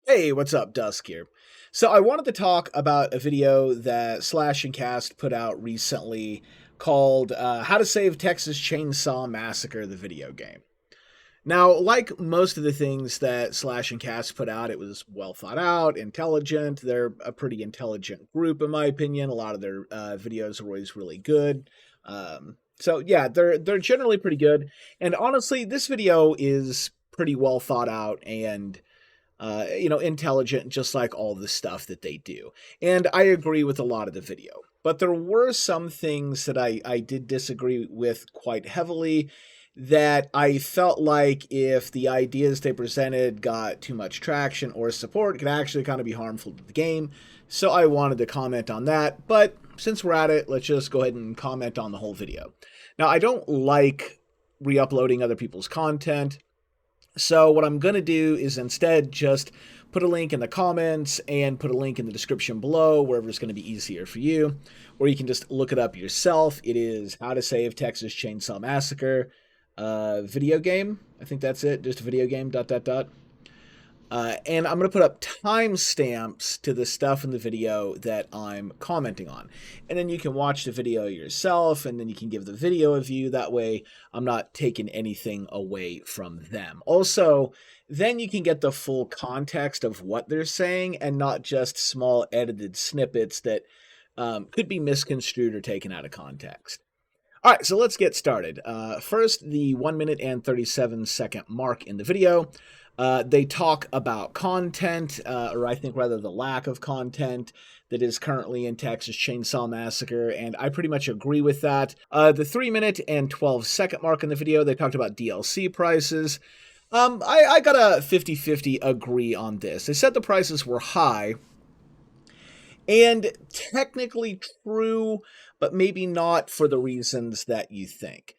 Hey, what's up? Dusk here. So I wanted to talk about a video that Slash and Cast put out recently called How to Save Texas Chainsaw Massacre, the video game. Now, like most of the things that Slash and Cast put out, it was well thought out, intelligent. They're a pretty intelligent group, in my opinion. A lot of their videos are always really good. So yeah, they're generally pretty good. And honestly, this video is pretty well thought out and intelligent, just like all the stuff that they do. And I agree with a lot of the video. But there were some things that I did disagree with quite heavily that I felt like if the ideas they presented got too much traction or support, it could actually kind of be harmful to the game. So I wanted to comment on that. But since we're at it, let's just go ahead and comment on the whole video. Now, I don't like re-uploading other people's content. So what I'm going to do is instead just put a link in the comments and put a link in the description below, wherever it's going to be easier for you. Or you can just look it up yourself. It is How to Save Texas Chainsaw Massacre video game. I think that's it. Just a video game, ... And I'm going to put up timestamps to the stuff in the video that I'm commenting on. And then you can watch the video yourself, and then you can give the video a view. That way, I'm not taking anything away from them. Also, then you can get the full context of what they're saying and not just small edited snippets that could be misconstrued or taken out of context. All right, so let's get started. First, the 1 minute and 37-second mark in the video. They talk about content, or I think rather the lack of content that is currently in Texas Chainsaw Massacre, and I pretty much agree with that. The 3 minute and 12-second mark in the video, they talked about DLC prices. I got a 50-50 agree on this. They said the prices were high, and technically true, but maybe not for the reasons that you think.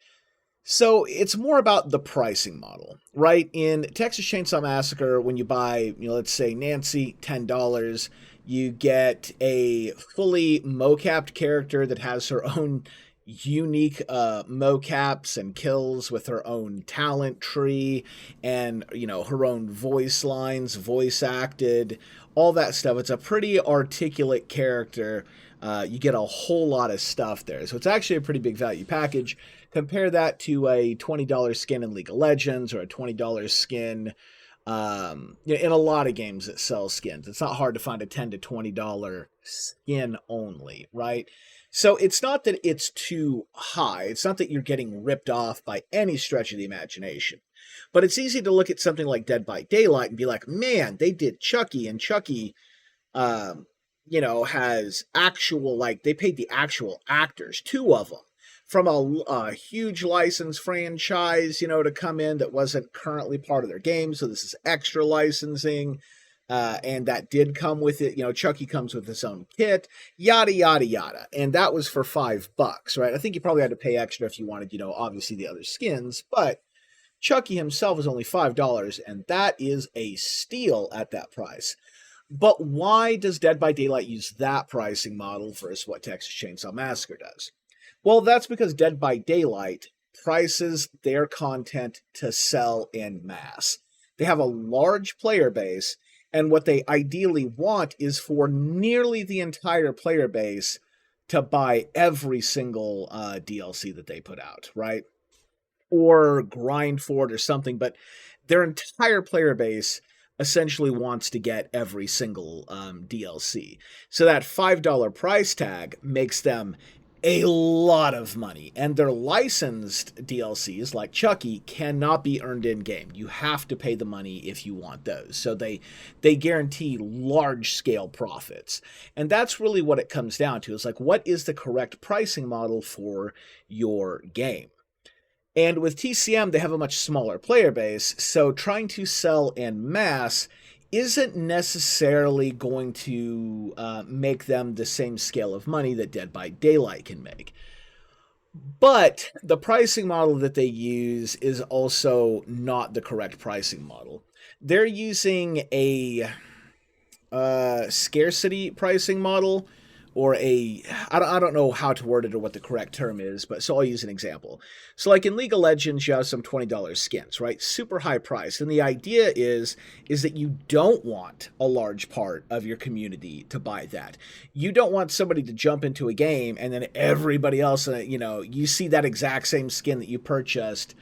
So it's more about the pricing model, right? In Texas Chainsaw Massacre, when you buy, let's say Nancy, $10, you get a fully mocapped character that has her own unique mocaps and kills with her own talent tree and, her own voice lines, voice acted, all that stuff. It's a pretty articulate character. You get a whole lot of stuff there. So it's actually a pretty big value package. Compare that to a $20 skin in League of Legends or a $20 skin in a lot of games that sell skins. It's not hard to find a $10 to $20 skin only, right? So it's not that it's too high. It's not that you're getting ripped off by any stretch of the imagination. But it's easy to look at something like Dead by Daylight and be like, man, they did Chucky, and Chucky has actual, they paid the actual actors, 2 of them, from a huge license franchise, to come in that wasn't currently part of their game. So this is extra licensing. And that did come with it. Chucky comes with his own kit, yada, yada, yada. And that was for $5, right? I think you probably had to pay extra if you wanted, obviously the other skins. But Chucky himself is only $5, and that is a steal at that price. But why does Dead by Daylight use that pricing model versus what Texas Chainsaw Massacre does? Well, that's because Dead by Daylight prices their content to sell en masse. They have a large player base, and what they ideally want is for nearly the entire player base to buy every single DLC that they put out, right? Or grind for it or something, but their entire player base essentially wants to get every single DLC. So that $5 price tag makes them a lot of money, and their licensed DLCs like Chucky cannot be earned in game. You have to pay the money if you want those. So they guarantee large scale profits. And that's really what it comes down to. Is like, what is the correct pricing model for your game? And with TCM, they have a much smaller player base, so trying to sell en masse isn't necessarily going to make them the same scale of money that Dead by Daylight can make. But the pricing model that they use is also not the correct pricing model. They're using a scarcity pricing model, or I don't know how to word it or what the correct term is, but so I'll use an example. So like in League of Legends, you have some $20 skins, right? Super high price. And the idea is that you don't want a large part of your community to buy that. You don't want somebody to jump into a game and then everybody else, you see that exact same skin that you purchased,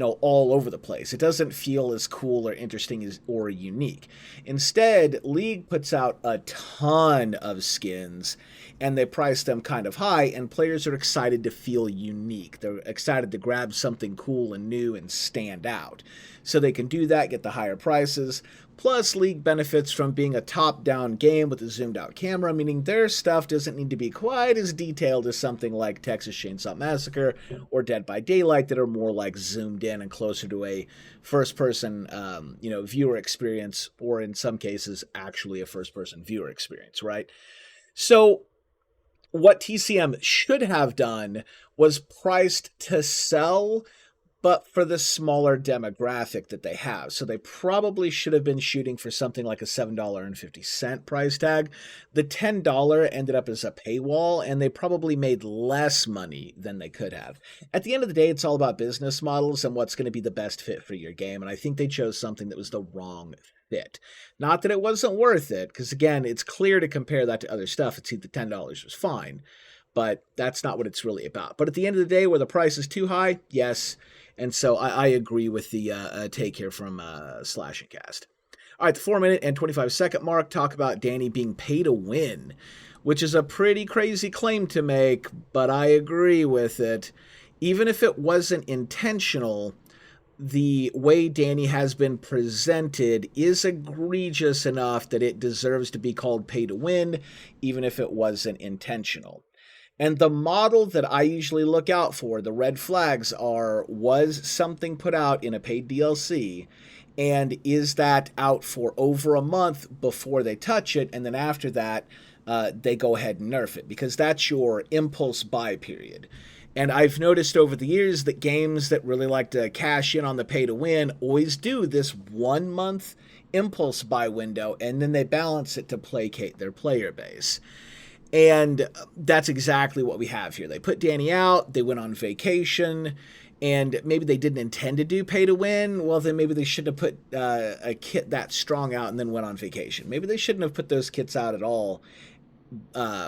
all over the place. It doesn't feel as cool or interesting or unique. Instead, League puts out a ton of skins and they price them kind of high, and players are excited to feel unique. They're excited to grab something cool and new and stand out. So they can do that, get the higher prices. Plus, League benefits from being a top-down game with a zoomed-out camera, meaning their stuff doesn't need to be quite as detailed as something like Texas Chainsaw Massacre or Dead by Daylight that are more like zoomed in and closer to a first-person, viewer experience, or in some cases, actually a first-person viewer experience, right? So what TCM should have done was priced to sell, but for the smaller demographic that they have. So they probably should have been shooting for something like a $7.50 price tag. The $10 ended up as a paywall, and they probably made less money than they could have. At the end of the day, it's all about business models and what's going to be the best fit for your game, and I think they chose something that was the wrong fit. Not that it wasn't worth it, because again, it's clear to compare that to other stuff. It's the $10 was fine, but that's not what it's really about. But at the end of the day, where the price is too high, yes. And so I agree with the take here from Slash and Cast. All right, the 4-minute and 25-second mark, talk about Danny being pay to win, which is a pretty crazy claim to make, but I agree with it. Even if it wasn't intentional, the way Danny has been presented is egregious enough that it deserves to be called pay to win, even if it wasn't intentional. And the model that I usually look out for, the red flags are, was something put out in a paid DLC, and is that out for over a month before they touch it, and then after that, they go ahead and nerf it, because that's your impulse buy period. And I've noticed over the years that games that really like to cash in on the pay to win always do this 1 month impulse buy window, and then they balance it to placate their player base. And that's exactly what we have here. They put Danny out, they went on vacation, and maybe they didn't intend to do pay to win. Well, then maybe they shouldn't have put a kit that strong out and then went on vacation. Maybe they shouldn't have put those kits out at all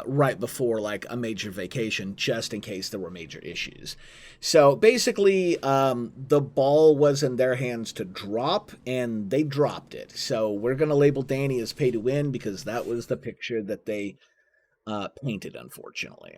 right before like a major vacation, just in case there were major issues. So basically, the ball was in their hands to drop, and they dropped it. So we're going to label Danny as pay to win because that was the picture that they painted, unfortunately.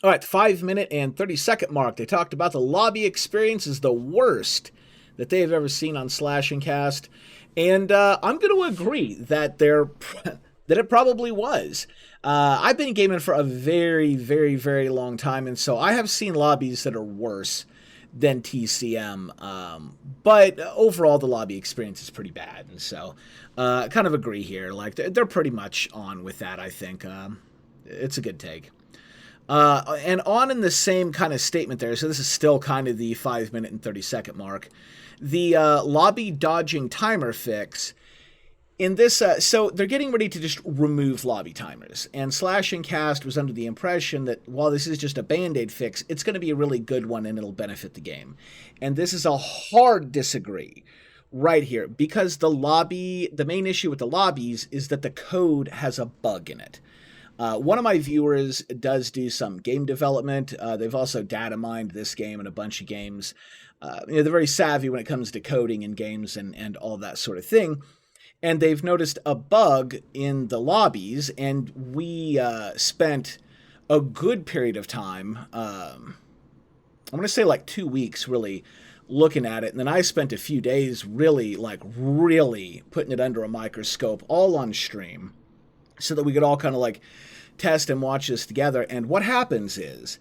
All right, 5-minute and 30-second mark. They talked about the lobby experience is the worst that they have ever seen on Slash and Cast, and I'm going to agree that that it probably was. I've been gaming for a very, very, very long time, and so I have seen lobbies that are worse than TCM, but overall the lobby experience is pretty bad, and so kind of agree here. Like they're pretty much on with that, I think. It's a good take. And on in the same kind of statement there, so this is still kind of the 5-minute and 30-second mark, the lobby dodging timer fix. In this, so they're getting ready to just remove lobby timers, and Slash and Cast was under the impression that while this is just a band-aid fix, it's going to be a really good one and it'll benefit the game. And this is a hard disagree right here, because the main issue with the lobbies is that the code has a bug in it. One of my viewers does do some game development. They've also data mined this game and a bunch of games. They're very savvy when it comes to coding in games and all that sort of thing. And they've noticed a bug in the lobbies, and we spent a good period of time, I'm going to say like 2 weeks really, looking at it. And then I spent a few days really putting it under a microscope, all on stream, so that we could all kind of like test and watch this together. And what happens is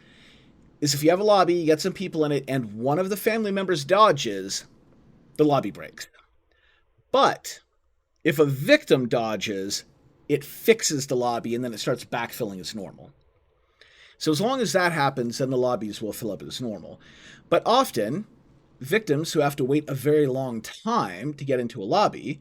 if you have a lobby, you get some people in it, and one of the family members dodges, the lobby breaks. But if a victim dodges, it fixes the lobby, and then it starts backfilling as normal. So as long as that happens, then the lobbies will fill up as normal. But often, victims who have to wait a very long time to get into a lobby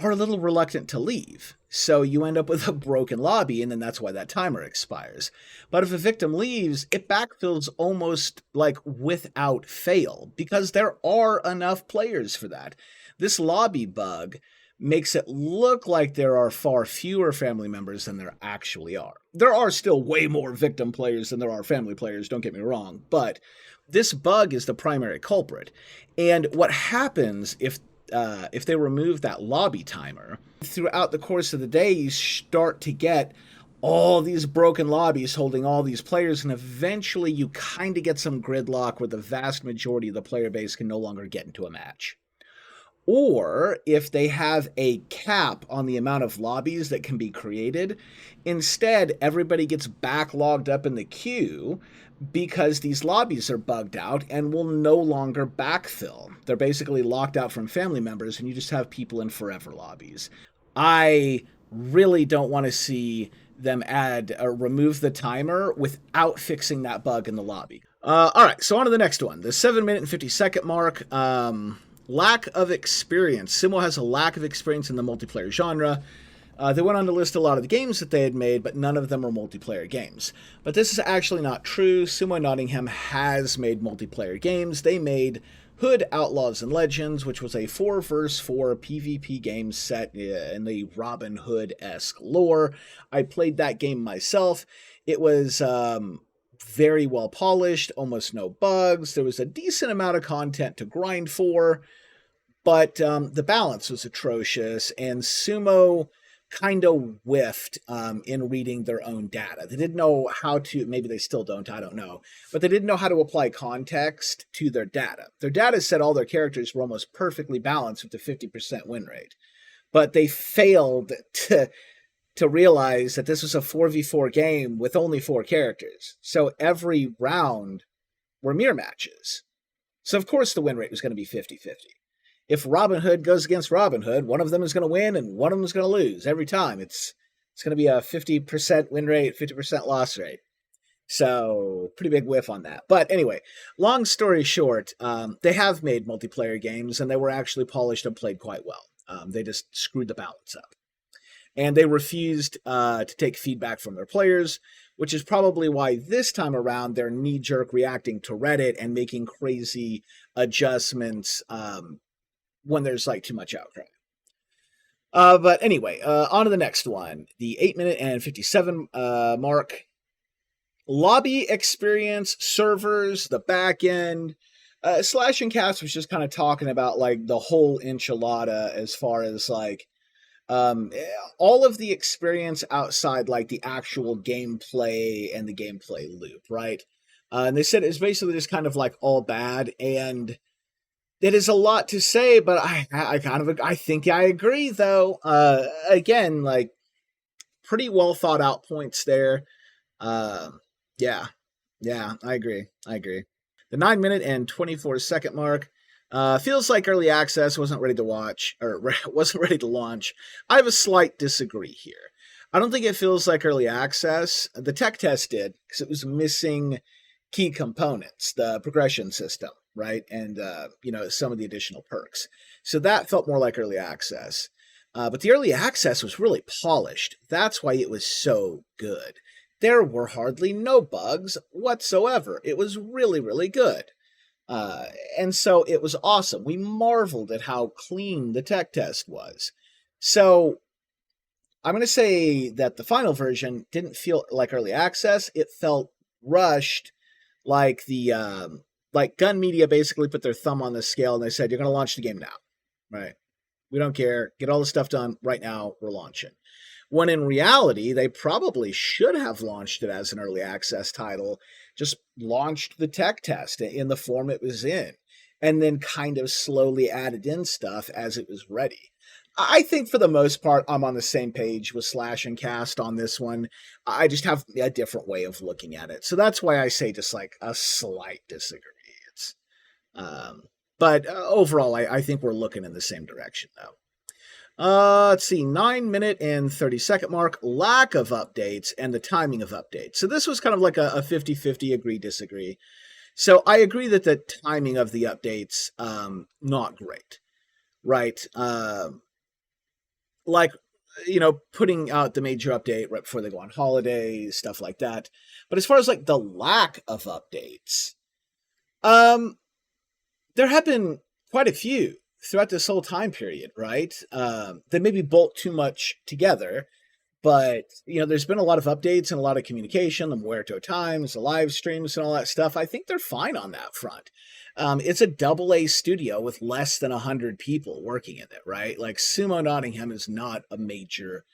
are a little reluctant to leave. So you end up with a broken lobby, and then that's why that timer expires. But if a victim leaves, it backfills almost like without fail, because there are enough players for that. This lobby bug makes it look like there are far fewer family members than there actually are. There are still way more victim players than there are family players, don't get me wrong, but this bug is the primary culprit. And what happens if they remove that lobby timer, throughout the course of the day, you start to get all these broken lobbies holding all these players, and eventually you kind of get some gridlock where the vast majority of the player base can no longer get into a match. Or if they have a cap on the amount of lobbies that can be created, instead everybody gets backlogged up in the queue because these lobbies are bugged out and will no longer backfill. They're basically locked out from family members, and you just have people in forever lobbies. I really don't want to see them add or remove the timer without fixing that bug in the lobby. All right, so on to the next one. The 7-minute and 50-second mark. Lack of experience. Sumo has a lack of experience in the multiplayer genre. They went on to list a lot of the games that they had made, but none of them are multiplayer games. But this is actually not true. Sumo Nottingham has made multiplayer games. They made Hood, Outlaws, and Legends, which was a 4v4 PvP game set in the Robin Hood-esque lore. I played that game myself. It was very well polished, almost no bugs. There was a decent amount of content to grind for, but the balance was atrocious, and Sumo kind of whiffed in reading their own data. They didn't know how to, maybe they still don't, I don't know, but they didn't know how to apply context to their data. Their data said all their characters were almost perfectly balanced with a 50% win rate, but they failed to realize that this was a 4v4 game with only 4 characters. So every round were mirror matches. So of course the win rate was going to be 50-50. If Robin Hood goes against Robin Hood, one of them is going to win and one of them is going to lose every time. It's going to be a 50% win rate, 50% loss rate. So pretty big whiff on that. But anyway, long story short, they have made multiplayer games, and they were actually polished and played quite well. They just screwed the balance up. And they refused to take feedback from their players, which is probably why this time around they're knee-jerk reacting to Reddit and making crazy adjustments when there's like too much outcry. But anyway, on to the next one. The 8-minute and 57 mark. Lobby experience, servers, the back end. Slash and Cast was just kind of talking about like the whole enchilada as far as like all of the experience outside like the actual gameplay and the gameplay loop, right? And they said it's basically just kind of like all bad, and it is a lot to say, but I think I agree though. Again, like pretty well thought out points there. Yeah, I agree. The 9-minute and 24-second mark. Feels like early access wasn't ready to watch, or wasn't ready to launch. I have a slight disagree here. I don't think it feels like early access. The tech test did, because it was missing key components, the progression system, right? And, some of the additional perks. So that felt more like early access. But the early access was really polished. That's why it was so good. There were hardly no bugs whatsoever. It was really, really good. And so it was awesome. We marveled at how clean the tech test was. So I'm going to say that the final version didn't feel like early access. It felt rushed, like like Gun Media basically put their thumb on the scale and they said, you're going to launch the game now, right? We don't care. Get all the stuff done right now. We're launching. When in reality, they probably should have launched it as an early access title, just launched the tech test in the form it was in, and then kind of slowly added in stuff as it was ready. I think for the most part, I'm on the same page with Slash and Cast on this one. I just have a different way of looking at it. So that's why I say just like a slight disagree. But overall, I think we're looking in the same direction, though. Let's see, 9-minute and 30-second mark, lack of updates and the timing of updates. So this was kind of like a 50-50 agree-disagree. So I agree that the timing of the updates, not great, right? like, putting out the major update right before they go on holiday, stuff like that. But as far as like the lack of updates, um, there have been quite a few throughout this whole time period, right? They maybe bolt too much together, but there's been a lot of updates and a lot of communication, the Muerto Times, the live streams, and all that stuff. I think they're fine on that front. It's a double A studio with less than 100 people working in it, right? Like Sumo Nottingham is not a major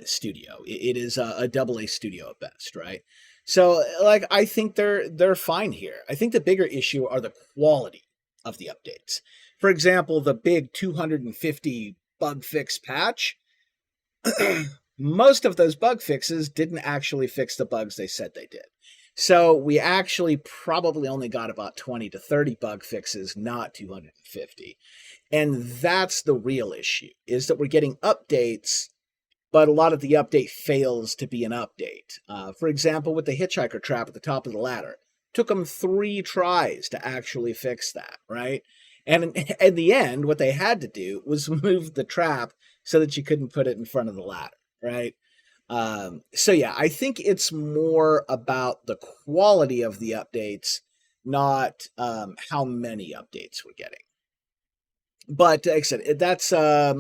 studio. It is a double A studio at best, right? So, like, I think they're fine here. I think the bigger issue are the quality of the updates. For example, the big 250 bug fix patch. Most of those bug fixes didn't actually fix the bugs they said they did. So we actually probably only got about 20 to 30 bug fixes, not 250. And that's the real issue, is that we're getting updates, but a lot of the update fails to be an update. For example, with the hitchhiker trap at the top of the ladder, took them 3 tries to actually fix that, right? And in the end, what they had to do was move the trap so that you couldn't put it in front of the ladder, right? So yeah, I think it's more about the quality of the updates, not how many updates we're getting. But like I said, that's I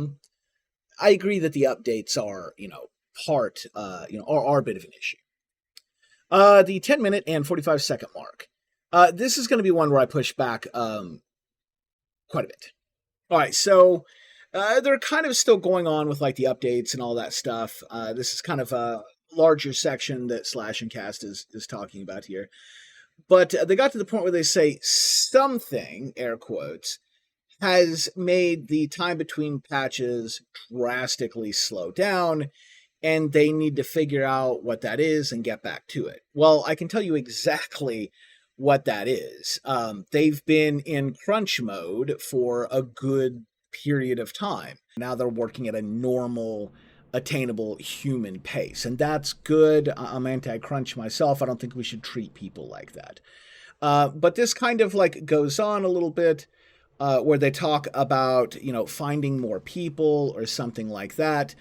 agree that the updates are part are a bit of an issue. The 10-minute and 45-second mark. This is going to be one where I push back quite a bit. All right, so they're kind of still going on with like the updates and all that stuff. This is kind of a larger section that Slash and Cast is talking about here. But they got to the point where they say something, air quotes, has made the time between patches drastically slow down, and they need to figure out what that is and get back to it. Well, I can tell you exactly what that is. They've been in crunch mode for a good period of time. Now they're working at a normal, attainable human pace, and that's good. I'm anti-crunch myself. I don't think we should treat people like that. But this kind of like goes on a little bit, where they talk about, finding more people or something like that.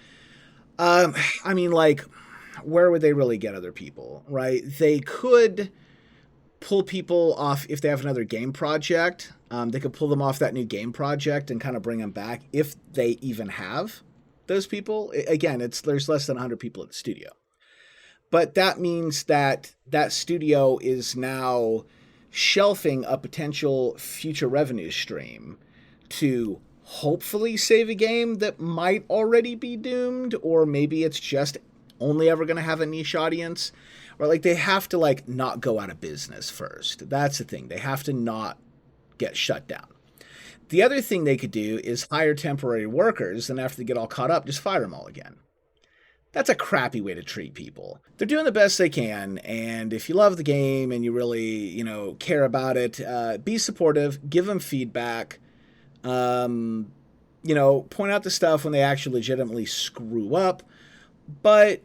I mean, like, where would they really get other people, right? They could pull people off if they have another game project. They could pull them off that new game project and kind of bring them back if they even have those people. Again, there's less than 100 people at the studio. But that means that that studio is now shelving a potential future revenue stream to hopefully save a game that might already be doomed, or maybe it's just only ever going to have a niche audience. Or like they have to like not go out of business first. That's the thing. They have to not get shut down. The other thing they could do is hire temporary workers, and after they get all caught up, just fire them all again. That's a crappy way to treat people. They're doing the best they can, and if you love the game and you really, care about it, be supportive, give them feedback, point out the stuff when they actually legitimately screw up. But,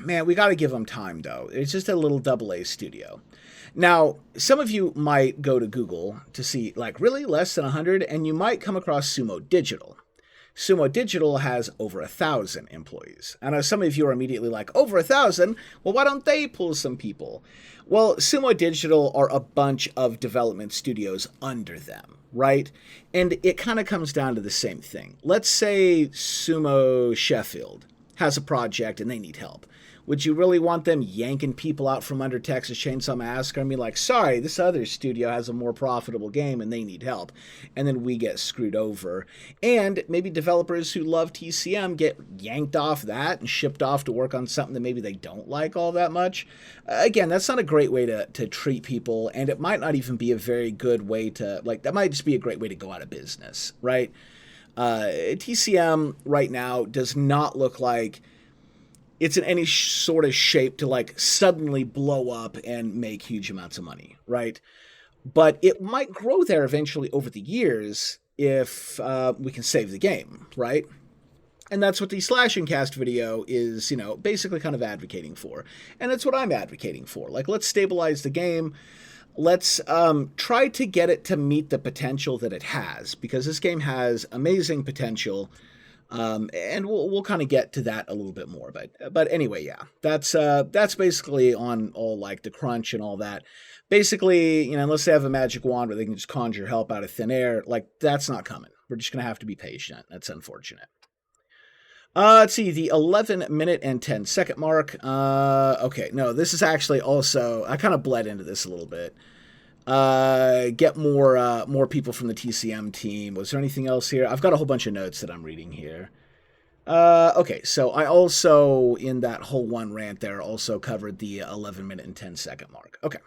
man, we got to give them time, though. It's just a little AA studio. Now, some of you might go to Google to see, like, really less than 100, and you might come across Sumo Digital. Sumo Digital has over 1,000 employees. I know some of you are immediately like, over 1,000? Well, why don't they pull some people? Well, Sumo Digital are a bunch of development studios under them, right? And it kind of comes down to the same thing. Let's say Sumo Sheffield has a project and they need help. Would you really want them yanking people out from under Texas Chainsaw Massacre and be like, sorry, this other studio has a more profitable game and they need help, and then we get screwed over? And maybe developers who love TCM get yanked off that and shipped off to work on something that maybe they don't like all that much. Again, that's not a great way to treat people, and it might not even be a very good way to, like, that might just be a great way to go out of business, right? TCM right now does not look like it's in any sort of shape to like suddenly blow up and make huge amounts of money, right? But it might grow there eventually over the years if we can save the game, right? And that's what the Slash and Cast video is, basically kind of advocating for. And it's what I'm advocating for. Like, let's stabilize the game. Let's try to get it to meet the potential that it has, because this game has amazing potential. And we'll kind of get to that a little bit more. But anyway, yeah, that's basically on all like the crunch and all that. Basically, you know, unless they have a magic wand where they can just conjure help out of thin air, like that's not coming. We're just gonna have to be patient. That's unfortunate. Let's see, the 11-minute and 10-second mark. Okay, no, this is actually also, I kind of bled into this a little bit. Get more people from the TCM team. Was there anything else here? I've got a whole bunch of notes that I'm reading here. Okay, so I also, in that whole one rant there, also covered the 11-minute and 10-second mark. Okay.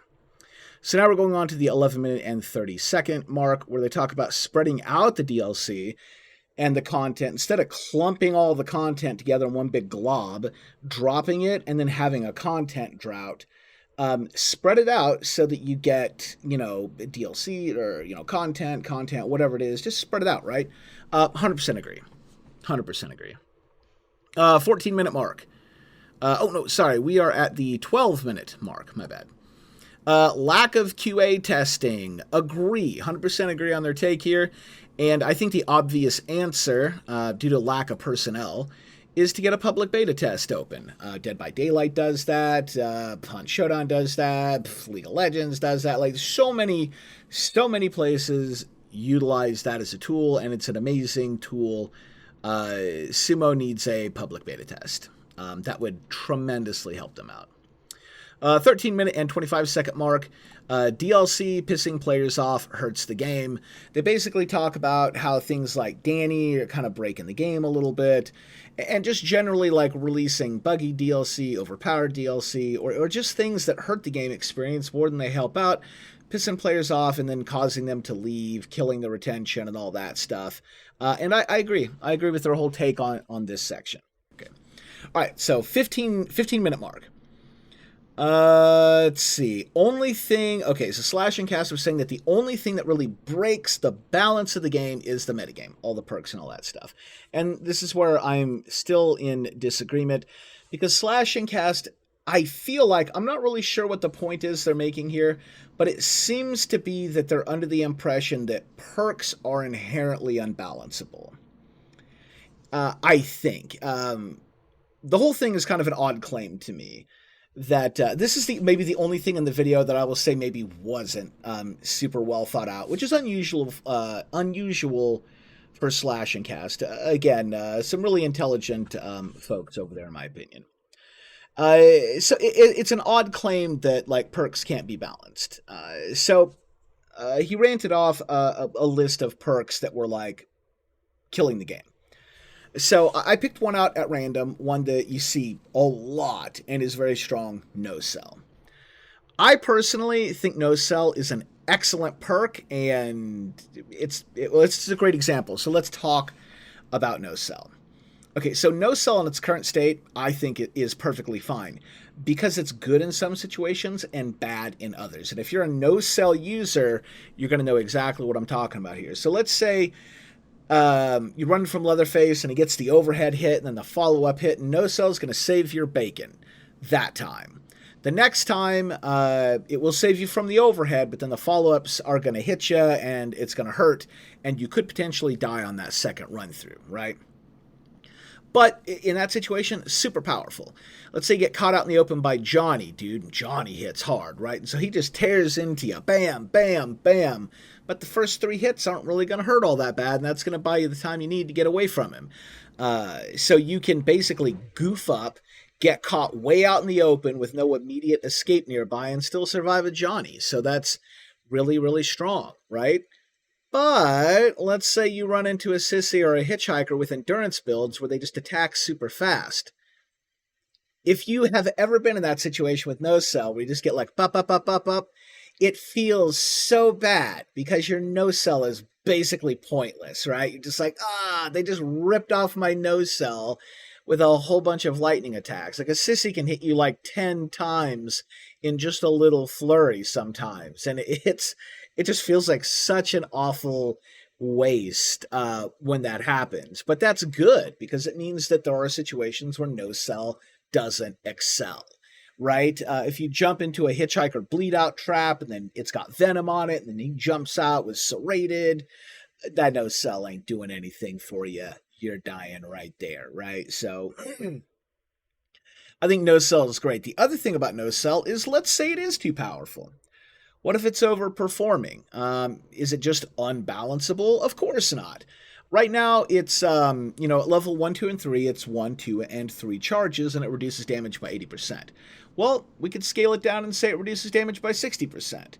So now we're going on to the 11-minute and 30-second mark, where they talk about spreading out the DLC and the content, instead of clumping all the content together in one big glob, dropping it, and then having a content drought. Spread it out so that you get, you know, DLC or, you know, content, whatever it is. Just spread it out, right? 100% agree. 100% agree. 14-minute mark. Oh, no, sorry. We are at the 12-minute mark. My bad. Lack of QA testing. Agree. 100% agree on their take here. And I think the obvious answer, due to lack of personnel, is to get a public beta test open. Dead by Daylight does that. Hunt Showdown does that. League of Legends does that. Like so many places utilize that as a tool, and it's an amazing tool. Sumo needs a public beta test. That would tremendously help them out. 13-minute and 25-second mark. DLC pissing players off hurts the game. They basically talk about how things like Danny are kind of breaking the game a little bit, and just generally like releasing buggy DLC, overpowered DLC, or just things that hurt the game experience more than they help out, pissing players off and then causing them to leave, killing the retention and all that stuff. And I agree. I agree with their whole take on this section. Okay. All right, so 15-minute mark. Let's see. Only thing... Okay, so Slash and Cast was saying that the only thing that really breaks the balance of the game is the metagame. All the perks and all that stuff. And this is where I'm still in disagreement. Because Slash and Cast, I feel like... I'm not really sure what the point is they're making here. But it seems to be that they're under the impression that perks are inherently unbalanceable. I think. The whole thing is kind of an odd claim to me. That this is maybe the only thing in the video that I will say maybe wasn't super well thought out, which is unusual for Slash and Cast. Again, some really intelligent folks over there, in my opinion. So it's an odd claim that like perks can't be balanced. So he ranted off a list of perks that were like killing the game. So I picked one out at random, one that you see a lot and is very strong, No Sell. I personally think No Sell is an excellent perk, and it's a great example. So let's talk about No Sell. Okay, so No Sell in its current state, I think it is perfectly fine because it's good in some situations and bad in others. And if you're a No Sell user, you're going to know exactly what I'm talking about here. So let's say... you run from Leatherface and he gets the overhead hit and then the follow-up hit, and No Cell is going to save your bacon that time. The next time, it will save you from the overhead, but then the follow-ups are going to hit you and it's going to hurt, and you could potentially die on that second run-through, right? But in that situation, super powerful. Let's say you get caught out in the open by Johnny, dude. Johnny hits hard, right? And so he just tears into you. Bam, bam, bam. But the first 3 hits aren't really going to hurt all that bad, and that's going to buy you the time you need to get away from him. So you can basically goof up, get caught way out in the open with no immediate escape nearby, and still survive a Johnny. So that's really, really strong, right? But let's say you run into a sissy or a hitchhiker with endurance builds where they just attack super fast. If you have ever been in that situation with No Sell, where you just get like up, it feels so bad because your No Sell is basically pointless, right? You're just like, they just ripped off my No Sell with a whole bunch of lightning attacks. Like a sissy can hit you like 10 times in just a little flurry sometimes. And it just feels like such an awful waste when that happens. But that's good because it means that there are situations where No Sell doesn't excel, right? If you jump into a hitchhiker bleed out trap and then it's got venom on it and then he jumps out with serrated, that No Sell ain't doing anything for you you're dying right there, right? So I think no cell is great. The other thing about no cell is, let's say it is too powerful. What if it's overperforming? Is it just unbalanceable? Of course not. Right now, it's at level 1, 2, and 3, it's 1, 2, and 3 charges, and it reduces damage by 80%. Well, we could scale it down and say it reduces damage by 60%.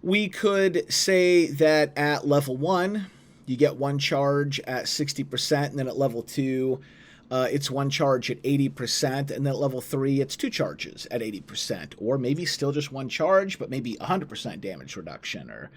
We could say that at level 1, you get 1 charge at 60%, and then at level 2, it's 1 charge at 80%, and then at level 3, it's 2 charges at 80%, or maybe still just 1 charge, but maybe 100% damage reduction, or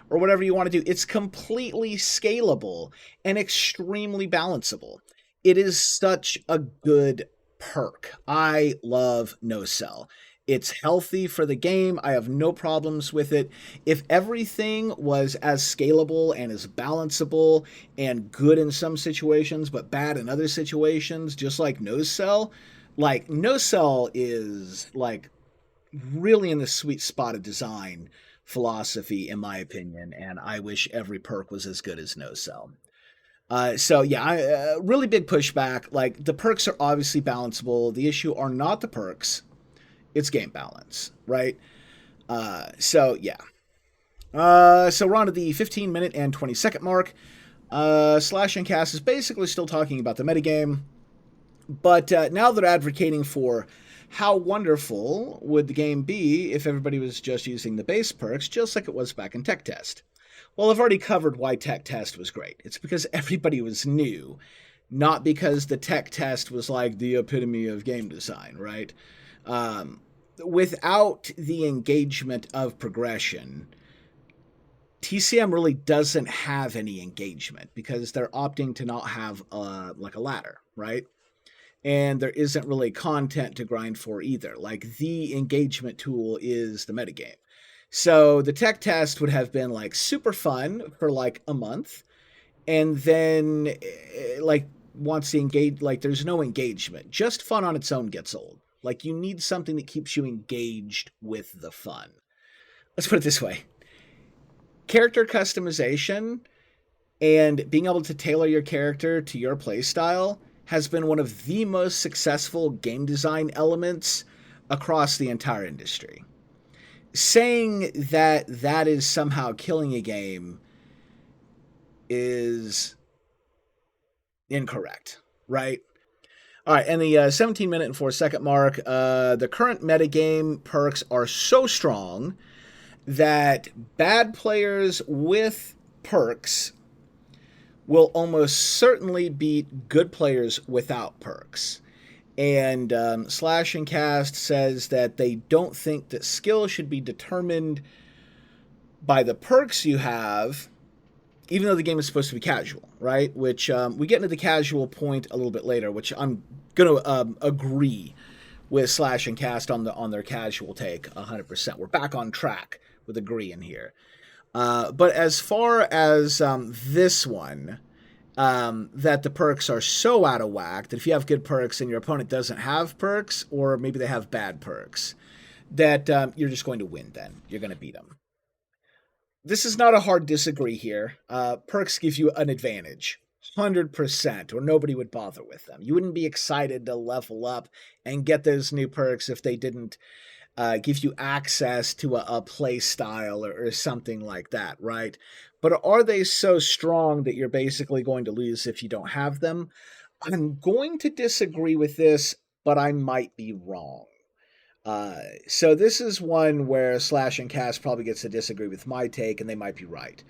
whatever you want to do. It's completely scalable and extremely balanceable. It is such a good perk. I love no cell. It's healthy for the game. I have no problems with it. If everything was as scalable and as balanceable and good in some situations, but bad in other situations, just like no cell is like really in the sweet spot of design philosophy, in my opinion, and I wish every perk was as good as no cell. Really big pushback. Like, the perks are obviously balanceable. The issue are not the perks. It's game balance, right? So we're on to the 15-minute and 20-second mark. Slash and Cast is basically still talking about the metagame, but now they're advocating for how wonderful would the game be if everybody was just using the base perks, just like it was back in Tech Test. Well, I've already covered why Tech Test was great. It's because everybody was new, not because the Tech Test was like the epitome of game design, right? Without the engagement of progression, TCM really doesn't have any engagement because they're opting to not have like a ladder, right? And there isn't really content to grind for either. Like, the engagement tool is the metagame. So the Tech Test would have been like super fun for like a month, and then like once the engage, like there's no engagement. Just fun on its own gets old. Like, you need something that keeps you engaged with the fun. Let's put it this way. Character customization and being able to tailor your character to your playstyle has been one of the most successful game design elements across the entire industry. Saying that that is somehow killing a game is incorrect, right? All right, and the 17-minute and 4-second mark, the current metagame perks are so strong that bad players with perks will almost certainly beat good players without perks. And Slash and Cast says that they don't think that skill should be determined by the perks you have, even though the game is supposed to be casual, right? Which we get into the casual point a little bit later, which I'm going to agree with Slash and Cast on their casual take 100%. We're back on track with agreeing here. But as far as this one, that the perks are so out of whack that if you have good perks and your opponent doesn't have perks, or maybe they have bad perks, that you're just going to win then. You're going to beat them. This is not a hard disagree here. Perks give you an advantage, 100%, or nobody would bother with them. You wouldn't be excited to level up and get those new perks if they didn't give you access to a play style or something like that, right? But are they so strong that you're basically going to lose if you don't have them? I'm going to disagree with this, but I might be wrong. So this is one where Slash and Cast probably gets to disagree with my take, and they might be right.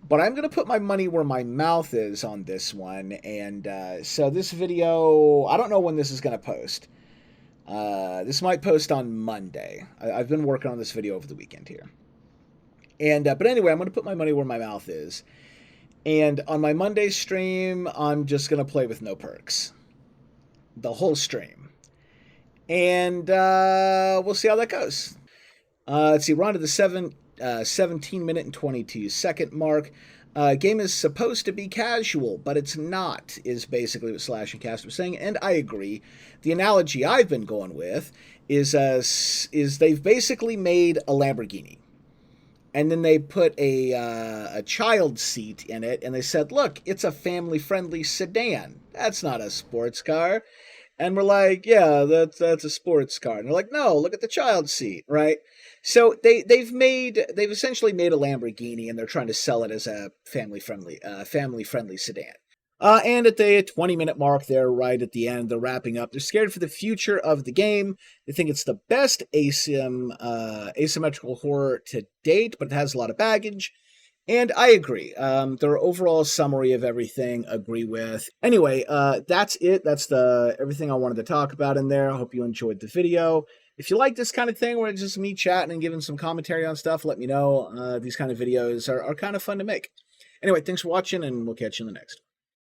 But I'm going to put my money where my mouth is on this one. And so this video, I don't know when this is going to post. This might post on Monday. I've been working on this video over the weekend here. And but anyway, I'm going to put my money where my mouth is. And on my Monday stream, I'm just going to play with no perks. The whole stream. And we'll see how that goes. Let's see, we're on to the 17-minute and 22-second mark. Game is supposed to be casual, but it's not, is basically what Slash and Cast was saying, and I agree. The analogy I've been going with is they've basically made a Lamborghini. And then they put a child seat in it, and they said, "Look, it's a family-friendly sedan. That's not a sports car." And we're like, "Yeah, that's a sports car." And they're like, "No, look at the child seat, right?" So they've essentially made a Lamborghini, and they're trying to sell it as a family friendly sedan. And at the 20-minute mark, they're right at the end. They're wrapping up. They're scared for the future of the game. They think it's the best asymmetrical horror to date, but it has a lot of baggage. And I agree. Their overall summary of everything, agree with. Anyway, that's it. That's the everything I wanted to talk about in there. I hope you enjoyed the video. If you like this kind of thing where it's just me chatting and giving some commentary on stuff, let me know. These kind of videos are kind of fun to make. Anyway, thanks for watching, and we'll catch you in the next.